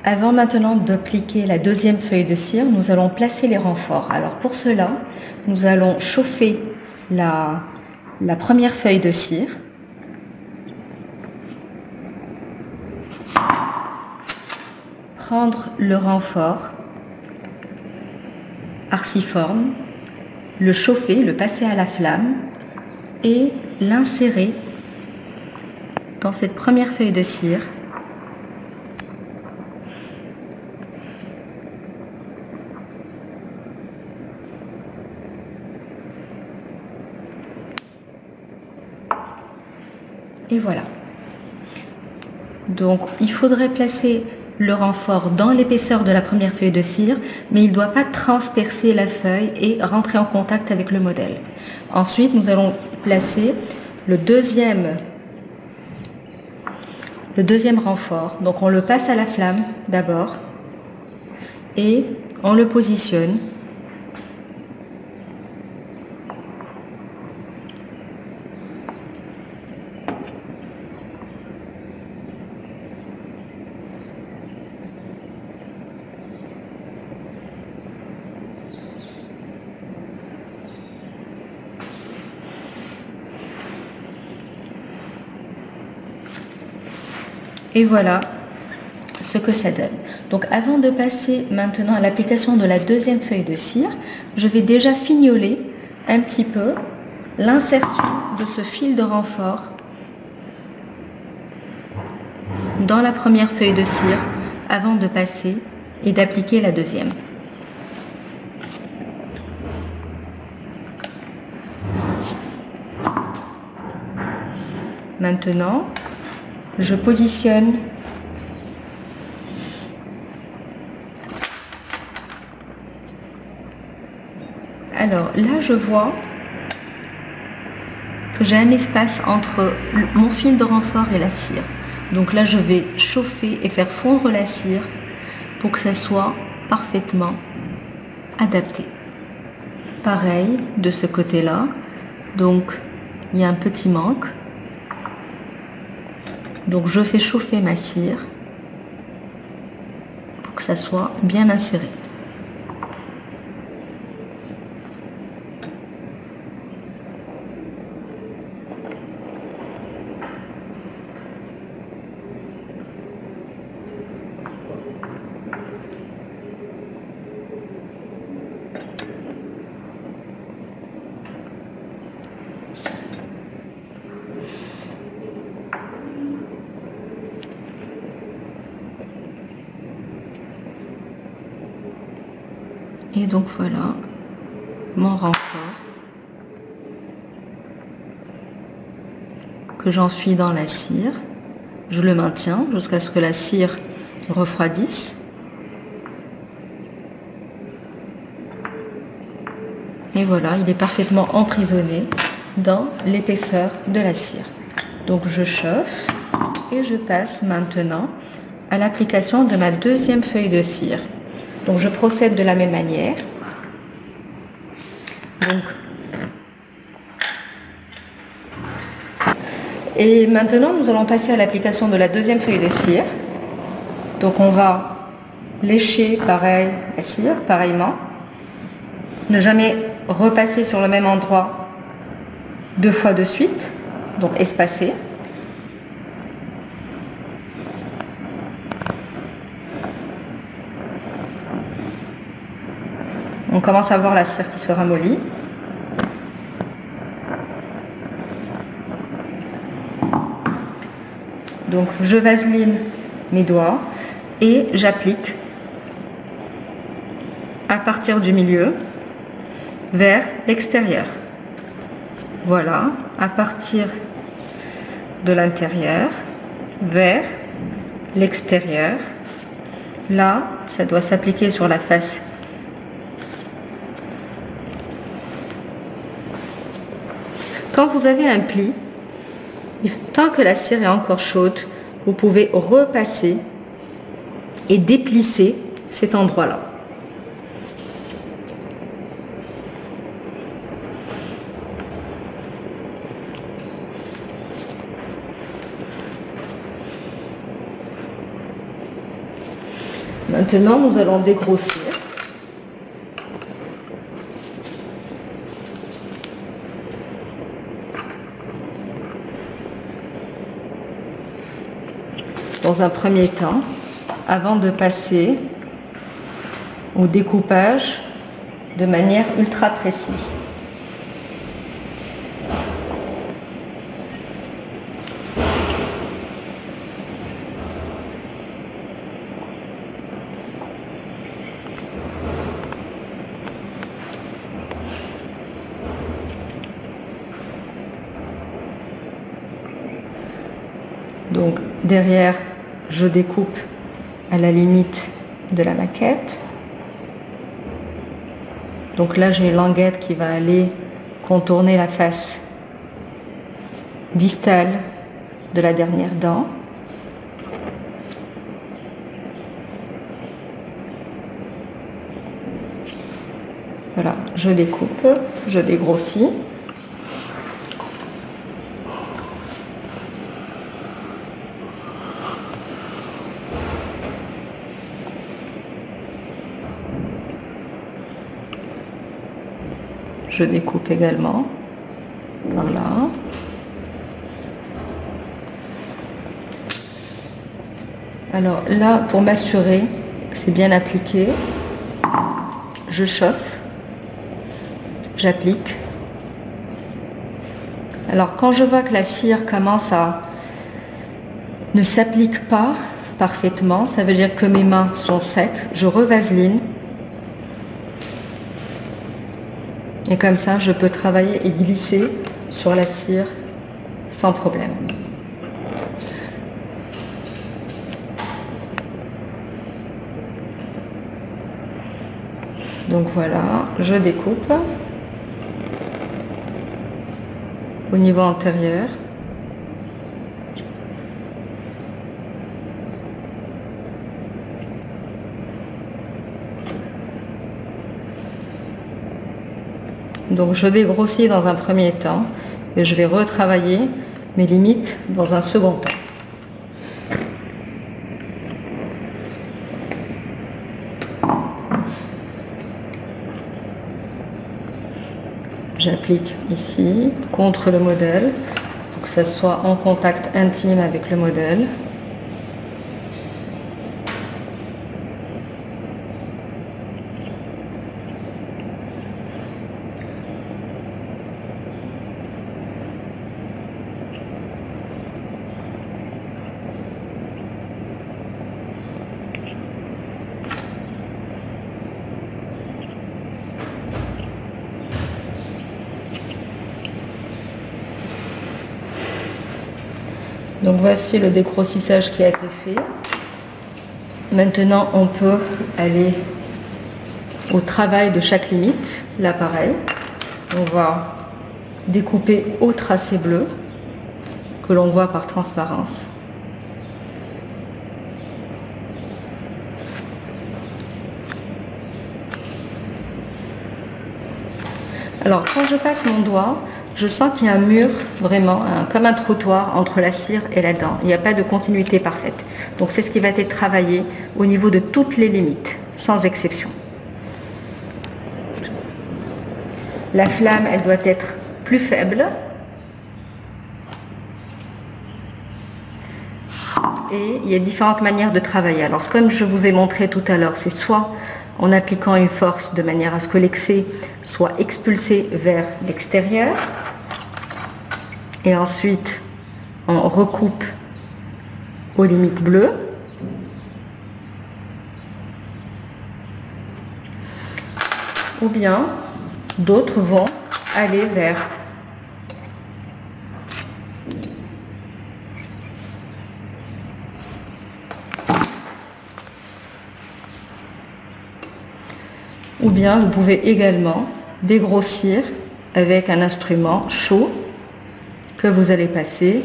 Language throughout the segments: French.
Avant maintenant d'appliquer la deuxième feuille de cire, nous allons placer les renforts. Alors pour cela, nous allons chauffer la première feuille de cire. Prendre le renfort arciforme, le chauffer, le passer à la flamme et l'insérer dans cette première feuille de cire. Et voilà. Donc il faudrait placer le renfort dans l'épaisseur de la première feuille de cire, mais il ne doit pas transpercer la feuille et rentrer en contact avec le modèle. Ensuite, nous allons placer le deuxième renfort. Donc on le passe à la flamme d'abord et on le positionne. Et voilà ce que ça donne. Donc avant de passer maintenant à l'application de la deuxième feuille de cire, je vais déjà fignoler un petit peu l'insertion de ce fil de renfort dans la première feuille de cire avant de passer et d'appliquer la deuxième. Maintenant, je positionne alors là je vois que j'ai un espace entre mon fil de renfort et la cire. Donc là je vais chauffer et faire fondre la cire pour que ça soit parfaitement adapté. Pareil de ce côté-là, donc il y a un petit manque. Donc je fais chauffer ma cire pour que ça soit bien inséré. Et donc voilà mon renfort que j'enfuis dans la cire. Je le maintiens jusqu'à ce que la cire refroidisse. Et voilà, il est parfaitement emprisonné dans l'épaisseur de la cire. Donc je chauffe et je passe maintenant à l'application de ma deuxième feuille de cire. Donc je procède de la même manière. Et maintenant nous allons passer à l'application de la deuxième feuille de cire. Donc on va lécher pareil la cire, pareillement. Ne jamais repasser sur le même endroit deux fois de suite, donc espacer. On commence à voir la cire qui se ramollit. Donc je vaseline mes doigts et j'applique à partir du milieu vers l'extérieur. Voilà, à partir de l'intérieur vers l'extérieur. Là, ça doit s'appliquer sur la face. Quand vous avez un pli, tant que la cire est encore chaude, vous pouvez repasser et déplisser cet endroit-là. Maintenant, nous allons dégrossir. Dans un premier temps, avant de passer au découpage de manière ultra précise. Donc derrière, je découpe à la limite de la maquette. Donc là, j'ai une languette qui va aller contourner la face distale de la dernière dent. Voilà, je découpe, je dégrossis. Je découpe également par là. Alors là, pour m'assurer que c'est bien appliqué, je chauffe, j'applique. Alors quand je vois que la cire commence à ne s'applique pas parfaitement, ça veut dire que mes mains sont secs, je revaseline. Et comme ça, je peux travailler et glisser sur la cire sans problème. Donc voilà, je découpe au niveau antérieur. Donc je dégrossis dans un premier temps et je vais retravailler mes limites dans un second temps. J'applique ici contre le modèle pour que ça soit en contact intime avec le modèle. Donc voici le dégrossissage qui a été fait. Maintenant, on peut aller au travail de chaque limite. Là, pareil, on va découper au tracé bleu que l'on voit par transparence. Alors, quand je passe mon doigt, je sens qu'il y a un mur, vraiment, comme un trottoir entre la cire et la dent. Il n'y a pas de continuité parfaite. Donc c'est ce qui va être travaillé au niveau de toutes les limites, sans exception. La flamme, elle doit être plus faible. Et il y a différentes manières de travailler. Alors comme je vous ai montré tout à l'heure, c'est soit en appliquant une force de manière à ce que l'excès soit expulsé vers l'extérieur. Et ensuite, on recoupe aux limites bleues. Ou bien, d'autres vont aller vers ou bien vous pouvez également dégrossir avec un instrument chaud que vous allez passer.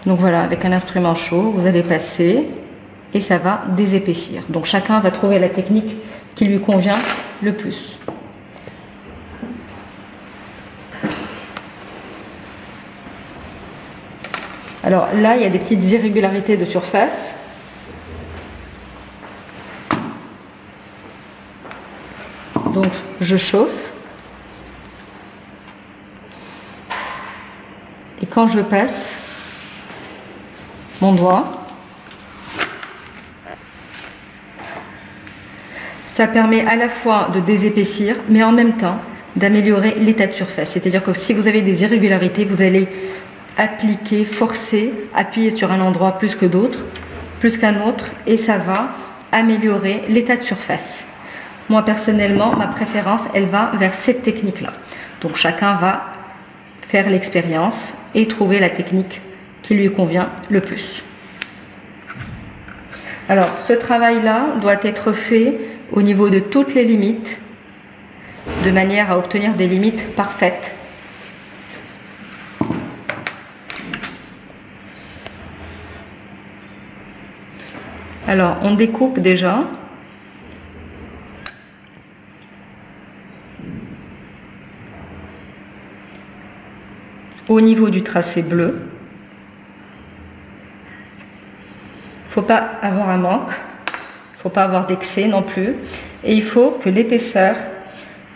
Donc voilà, avec un instrument chaud, vous allez passer et ça va désépaissir. Donc chacun va trouver la technique qui lui convient le plus. Alors là, il y a des petites irrégularités de surface. Donc je chauffe. Et quand je passe mon doigt, ça permet à la fois de désépaissir, mais en même temps d'améliorer l'état de surface. C'est-à-dire que si vous avez des irrégularités, vous allez appliquer, forcer, appuyer sur un endroit plus que d'autres, plus qu'un autre, et ça va améliorer l'état de surface. Moi personnellement, ma préférence, elle va vers cette technique-là. Donc chacun va faire l'expérience et trouver la technique qui lui convient le plus. Alors ce travail-là doit être fait au niveau de toutes les limites, de manière à obtenir des limites parfaites. Alors on découpe déjà. Au niveau du tracé bleu. Il ne faut pas avoir un manque, il ne faut pas avoir d'excès non plus, et il faut que l'épaisseur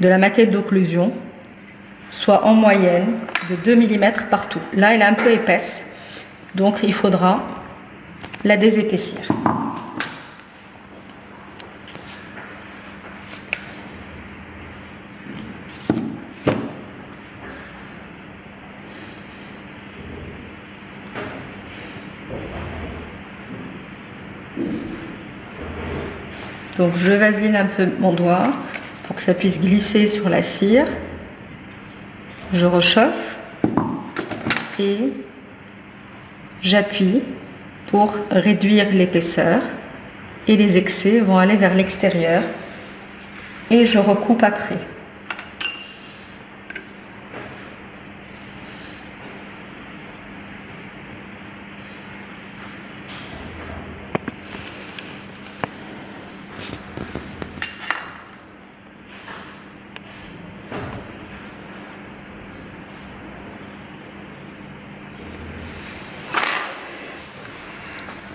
de la maquette d'occlusion soit en moyenne de 2 mm partout. Là, elle est un peu épaisse, donc il faudra la désépaissir. Donc je vaseline un peu mon doigt pour que ça puisse glisser sur la cire. Je rechauffe et j'appuie pour réduire l'épaisseur et les excès vont aller vers l'extérieur et je recoupe après.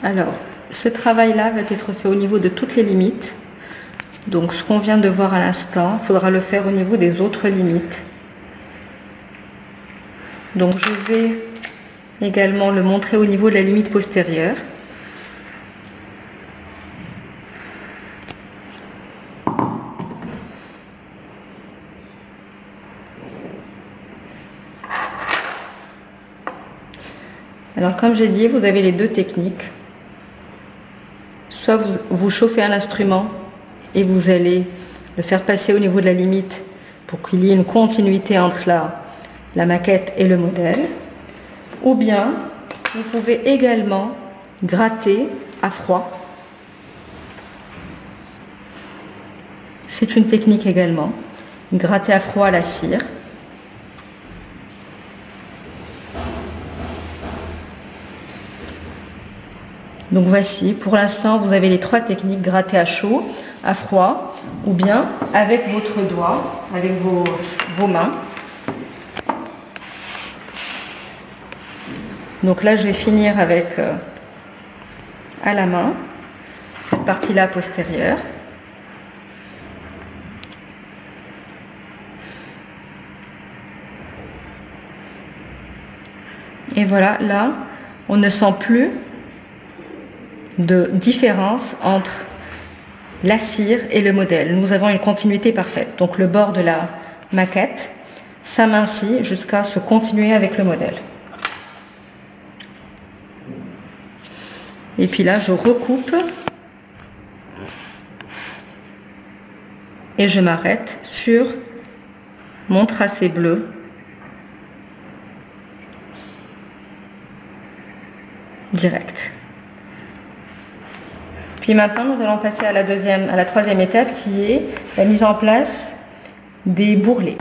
Alors, ce travail-là va être fait au niveau de toutes les limites. Donc, ce qu'on vient de voir à l'instant, il faudra le faire au niveau des autres limites. Donc, je vais également le montrer au niveau de la limite postérieure. Alors, comme j'ai dit, vous avez les deux techniques. Soit vous chauffez un instrument et vous allez le faire passer au niveau de la limite pour qu'il y ait une continuité entre la maquette et le modèle. Ou bien, vous pouvez également gratter à froid. C'est une technique également. Gratter à froid la cire. Donc voici, pour l'instant, vous avez les trois techniques, gratter à chaud, à froid, ou bien avec votre doigt, avec vos mains. Donc là, je vais finir avec à la main, cette partie-là postérieure. Et voilà, là, on ne sent plus de différence entre la cire et le modèle. Nous avons une continuité parfaite. Donc le bord de la maquette s'amincit jusqu'à se continuer avec le modèle. Et puis là, je recoupe et je m'arrête sur mon tracé bleu. Direct. Puis maintenant, nous allons passer à la troisième étape qui est la mise en place des bourrelets.